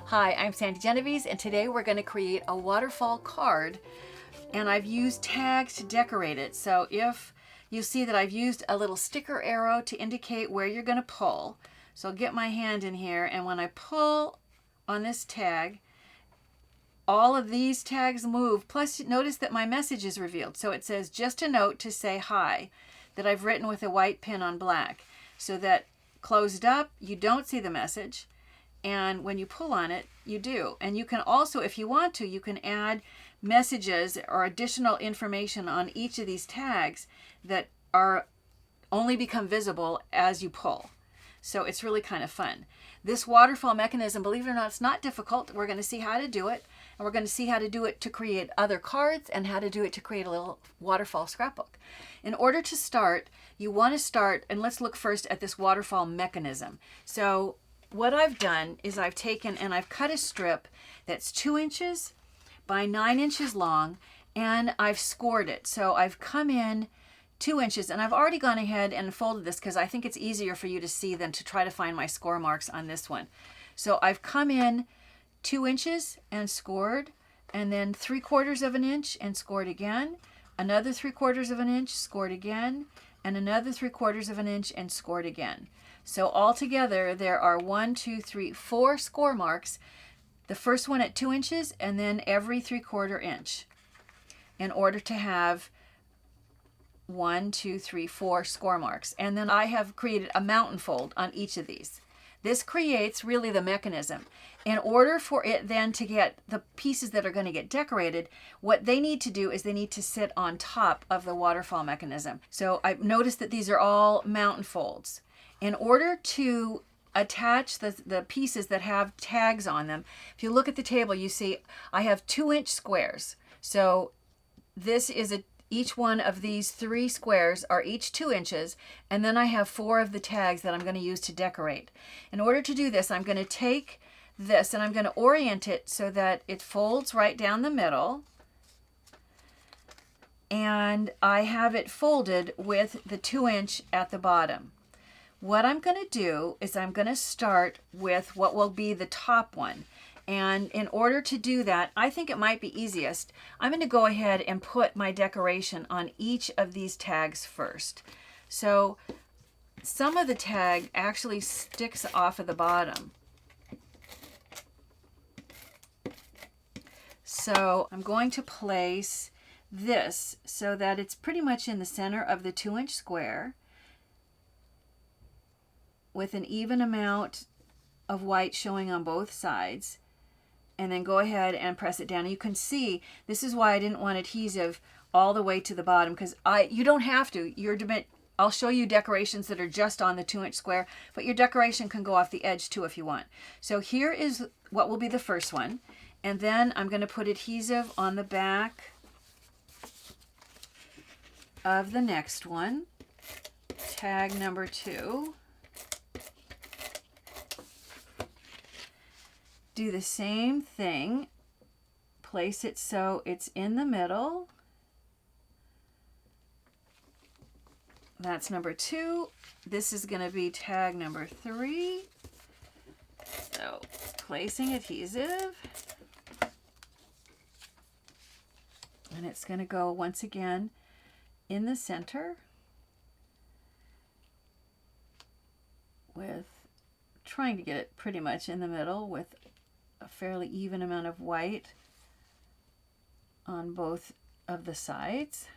Hi, I'm Sandi Genovese, and today we're going to create a waterfall card, and I've used tags to decorate it. So if you see that I've used a little sticker arrow to indicate where you're going to pull. So I'll get my hand in here, and when I pull on this tag, all of these tags move. Plus, notice that my message is revealed. So it says, just a note to say hi, that I've written with a white pen on black, so that closed up, you don't see the message. And when you pull on it, you do. And you can also, if you want to, you can add messages or additional information on each of these tags that are only become visible as you pull. So it's really kind of fun. This waterfall mechanism, believe it or not, it's not difficult. We're going to see how to do it. And we're going to see how to do it to create other cards and how to do it to create a little waterfall scrapbook. In order to start, you want to start, and let's look first at this waterfall mechanism. So what I've done is I've taken and I've cut a strip that's 2 inches by 9 inches long, and I've scored it. So I've come in 2 inches, and I've already gone ahead and folded this because I think it's easier for you to see than to try to find my score marks on this one. So I've come in 2 inches and scored, and then 3/4 of an inch and scored again, another 3/4 of an inch, scored again, and another 3/4 of an inch and scored again. So altogether there are 4 score marks. The first one at 2 inches, and then every 3/4 inch, in order to have 4 score marks. And then I have created a mountain fold on each of these. This creates really the mechanism. In order for it then to get the pieces that are going to get decorated, what they need to do is they need to sit on top of the waterfall mechanism. So I've noticed that these are all mountain folds. In order to attach the pieces that have tags on them, if you look at the table, you see I have 2-inch squares. So this is each one of these 3 squares are each 2 inches, and then I have 4 of the tags that I'm going to use to decorate. In order to do this, I'm going to take this and I'm going to orient it so that it folds right down the middle, and I have it folded with the 2-inch at the bottom. What I'm going to do is I'm going to start with what will be the top one. And in order to do that, I think it might be easiest. I'm going to go ahead and put my decoration on each of these tags first. So some of the tag actually sticks off of the bottom. So I'm going to place this so that it's pretty much in the center of the 2-inch square, with an even amount of white showing on both sides, and then go ahead and press it down. You can see this is why I didn't want adhesive all the way to the bottom, because you don't have to. I'll show you decorations that are just on the 2-inch square, but your decoration can go off the edge too if you want. So here is what will be the first one, and then I'm going to put adhesive on the back of the next one, tag number 2. Do the same thing, place it so it's in the middle. That's number 2. This is going to be tag number 3. So placing adhesive, and it's going to go once again in the center, with trying to get it pretty much in the middle with a fairly even amount of white on both of the sides.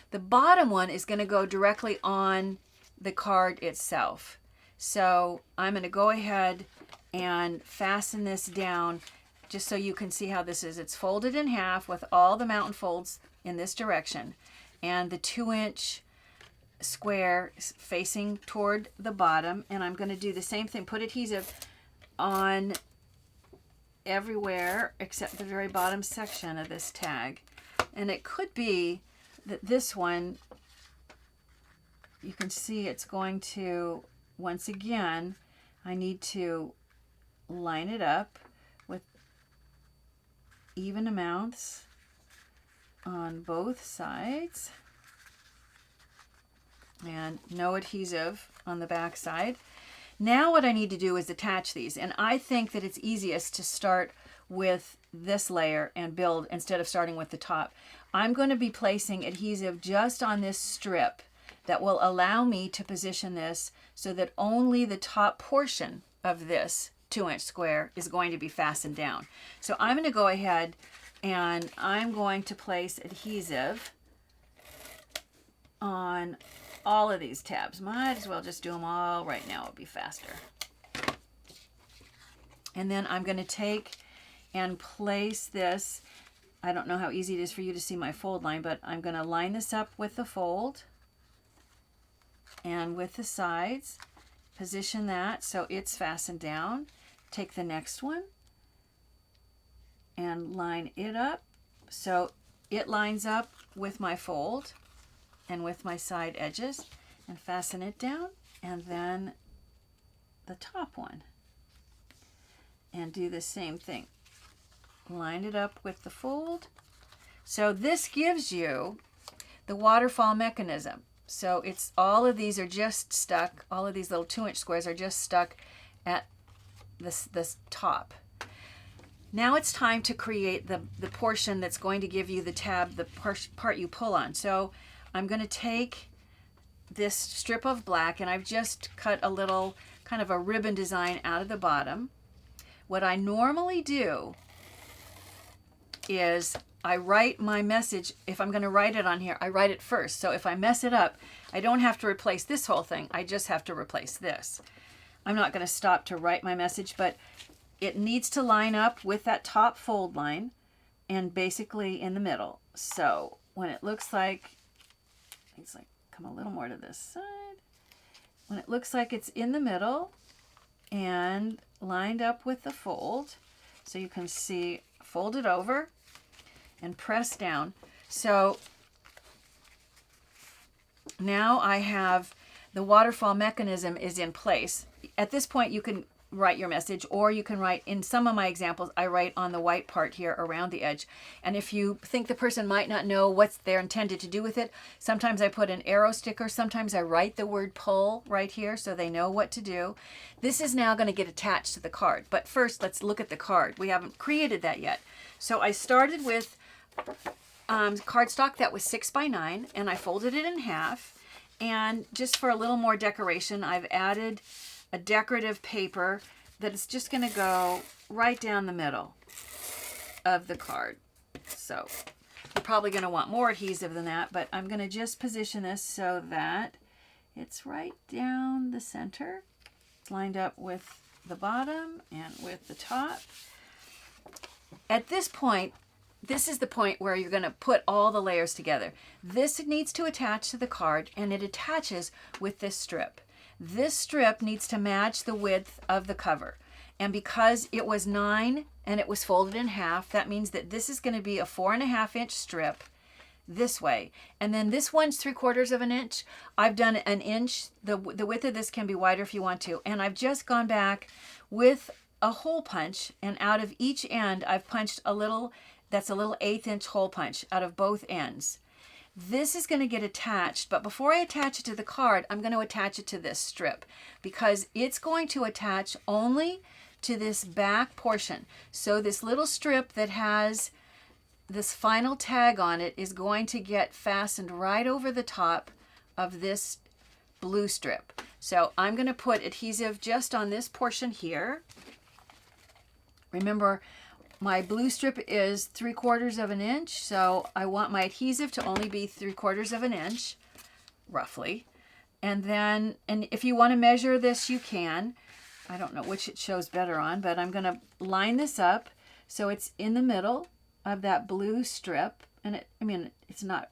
The bottom one is going to go directly on the card itself. So I'm going to go ahead and fasten this down just so you can see how this is. It's folded in half with all the mountain folds in this direction, and the 2-inch square facing toward the bottom. And I'm going to do the same thing, put adhesive on everywhere except the very bottom section of this tag. And it could be that this one, you can see it's going to, once again, I need to line it up with even amounts on both sides, and no adhesive on the back side. Now what I need to do is attach these, and I think that it's easiest to start with this layer and build instead of starting with the top. I'm going to be placing adhesive just on this strip that will allow me to position this so that only the top portion of this 2-inch square is going to be fastened down. So I'm going to go ahead and I'm going to place adhesive on all of these tabs. Might as well just do them all right now, it'll be faster. And then I'm going to take and place this. I don't know how easy it is for you to see my fold line, but I'm going to line this up with the fold and with the sides. Position that so it's fastened down. Take the next one and line it up so it lines up with my fold and with my side edges, and fasten it down, and then the top one. And do the same thing. Line it up with the fold. So this gives you the waterfall mechanism. So it's all of these are just stuck, all of these little 2-inch squares are just stuck at this top. Now it's time to create the portion that's going to give you the tab, the part you pull on. So I'm going to take this strip of black, and I've just cut a little kind of a ribbon design out of the bottom. What I normally do is I write my message. If I'm going to write it on here, I write it first. So if I mess it up, I don't have to replace this whole thing. I just have to replace this. I'm not going to stop to write my message, but it needs to line up with that top fold line and basically in the middle. So when it looks like, it's like, come a little more to this side. When it looks like it's in the middle and lined up with the fold, so you can see, fold it over and press down. So now I have the waterfall mechanism is in place. At this point you can write your message, or you can write, in some of my examples, I write on the white part here around the edge. And if you think the person might not know what they're intended to do with it, sometimes I put an arrow sticker, sometimes I write the word pull right here so they know what to do. This is now going to get attached to the card. But first, let's look at the card. We haven't created that yet. So I started with cardstock that was 6 by 9, and I folded it in half. And just for a little more decoration, I've added a decorative paper that is just going to go right down the middle of the card. So you're probably going to want more adhesive than that, but I'm going to just position this so that it's right down the center. It's lined up with the bottom and with the top. At this point, this is the point where you're going to put all the layers together. This needs to attach to the card, and it attaches with this strip. This strip needs to match the width of the cover. And because it was 9 and it was folded in half, that means that this is going to be a 4.5-inch strip this way. And then this one's 3/4 of an inch. I've done an inch. The width of this can be wider if you want to. And I've just gone back with a hole punch, and out of each end, I've punched a little, that's a little 1/8-inch hole punch out of both ends. This is going to get attached, but before I attach it to the card, I'm going to attach it to this strip because it's going to attach only to this back portion. So this little strip that has this final tag on it is going to get fastened right over the top of this blue strip. So I'm going to put adhesive just on this portion here. Remember, my blue strip is 3/4 of an inch, so I want my adhesive to only be 3/4 of an inch, roughly. And then, and if you want to measure this, you can. I don't know which it shows better on, but I'm going to line this up so it's in the middle of that blue strip. And it, I mean, it's not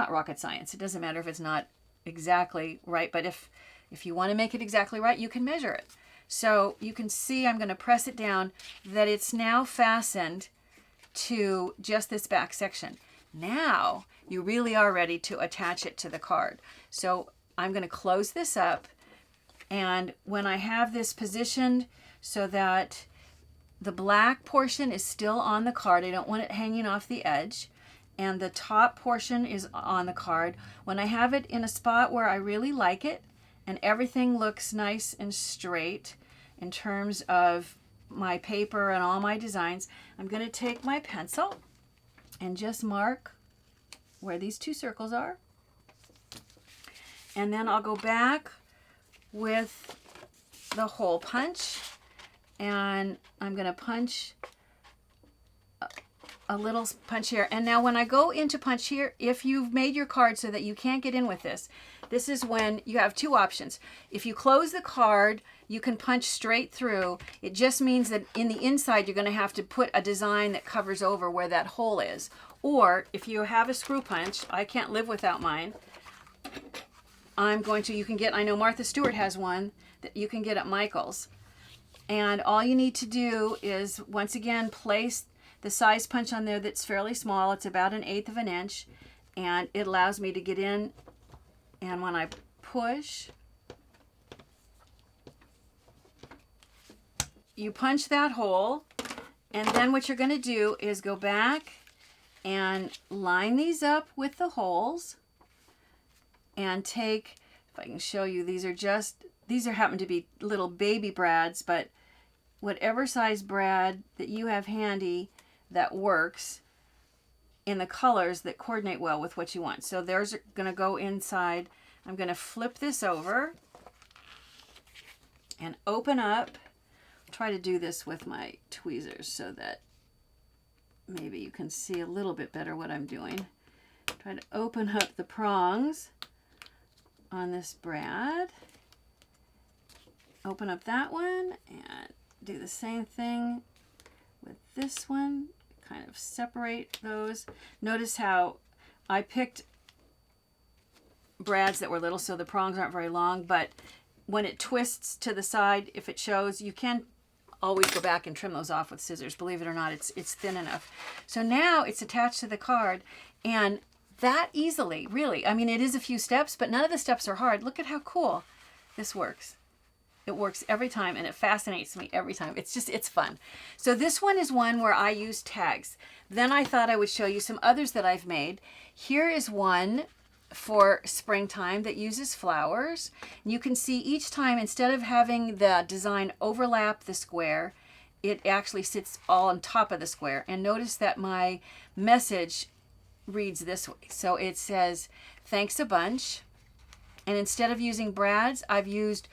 rocket science. It doesn't matter if it's not exactly right, but if you want to make it exactly right, you can measure it. So you can see I'm going to press it down that it's now fastened to just this back section. Now you really are ready to attach it to the card. So I'm going to close this up, and when I have this positioned so that the black portion is still on the card, I don't want it hanging off the edge, and the top portion is on the card. When I have it in a spot where I really like it, and everything looks nice and straight in terms of my paper and all my designs, I'm going to take my pencil and just mark where these two circles are. And then I'll go back with the hole punch, and I'm going to punch a little punch here. And now when I go into punch here, if you've made your card so that you can't get in with this, this is when you have two options. If you close the card, you can punch straight through. It just means that in the inside, you're going to have to put a design that covers over where that hole is. Or if you have a screw punch, I can't live without mine. You can get, I know Martha Stewart has one that you can get at Michael's. And all you need to do is, once again, place the size punch on there that's fairly small. It's about 1/8 of an inch. And it allows me to get in. And when I push, you punch that hole. And then what you're going to do is go back and line these up with the holes. And take, if I can show you, these are happen to be little baby brads, but whatever size brad that you have handy that works in the colors that coordinate well with what you want. So there's going to go inside. I'm going to flip this over and open up. Try to do this with my tweezers so that maybe you can see a little bit better what I'm doing. Try to open up the prongs on this brad. Open up that one and do the same thing with this one. Kind of separate those. Notice how I picked brads that were little so the prongs aren't very long, but when it twists to the side, if it shows, you can always go back and trim those off with scissors. Believe it or not, it's thin enough. So now it's attached to the card, and that easily, really. I mean, it is a few steps, but none of the steps are hard. Look at how cool this works. It works every time, and it fascinates me every time. It's fun. So this one is one where I use tags. Then I thought I would show you some others that I've made. Here is one for springtime that uses flowers. You can see each time, instead of having the design overlap the square, it actually sits all on top of the square. And notice that my message reads this way. So it says, thanks a bunch. And instead of using brads, I've used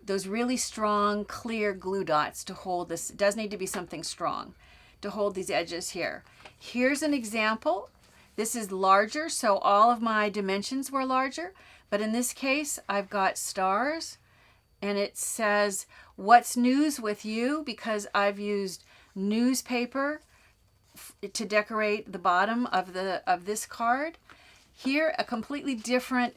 those really strong, clear glue dots to hold this. It does need to be something strong to hold these edges here. Here's an example. This is larger, so all of my dimensions were larger. But in this case, I've got stars, and it says, what's news with you? Because I've used newspaper to decorate the bottom of this card. Here, a completely different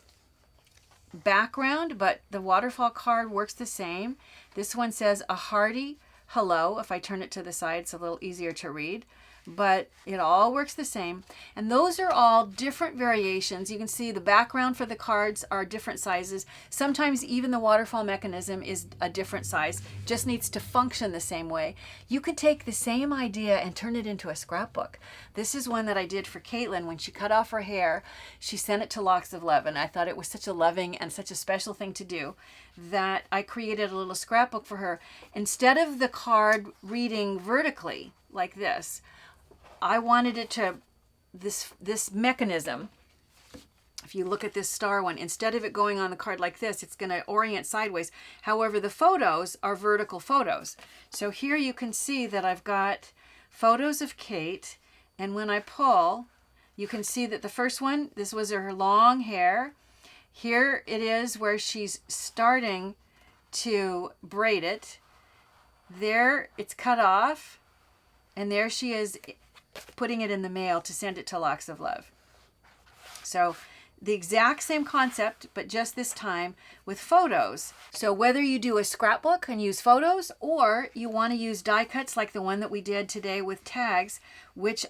background, but the waterfall card works the same. This one says a hearty hello. If I turn it to the side, it's a little easier to read, but it all works the same. And those are all different variations. You can see the background for the cards are different sizes. Sometimes even the waterfall mechanism is a different size, just needs to function the same way. You could take the same idea and turn it into a scrapbook. This is one that I did for Caitlin when she cut off her hair. She sent it to Locks of Love, and I thought it was such a loving and such a special thing to do that I created a little scrapbook for her. Instead of the card reading vertically like this, I wanted it to, this mechanism, if you look at this star one, instead of it going on the card like this, it's going to orient sideways. However, the photos are vertical photos. So here you can see that I've got photos of Kate, and when I pull, you can see that the first one, this was her long hair. Here it is where she's starting to braid it. There it's cut off, and there she is putting it in the mail to send it to Locks of Love. So the exact same concept, but just this time with photos. So whether you do a scrapbook and use photos, or you want to use die cuts like the one that we did today with tags, which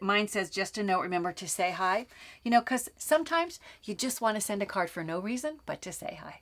mine says just a note, remember to say hi. You know, because sometimes you just want to send a card for no reason but to say hi.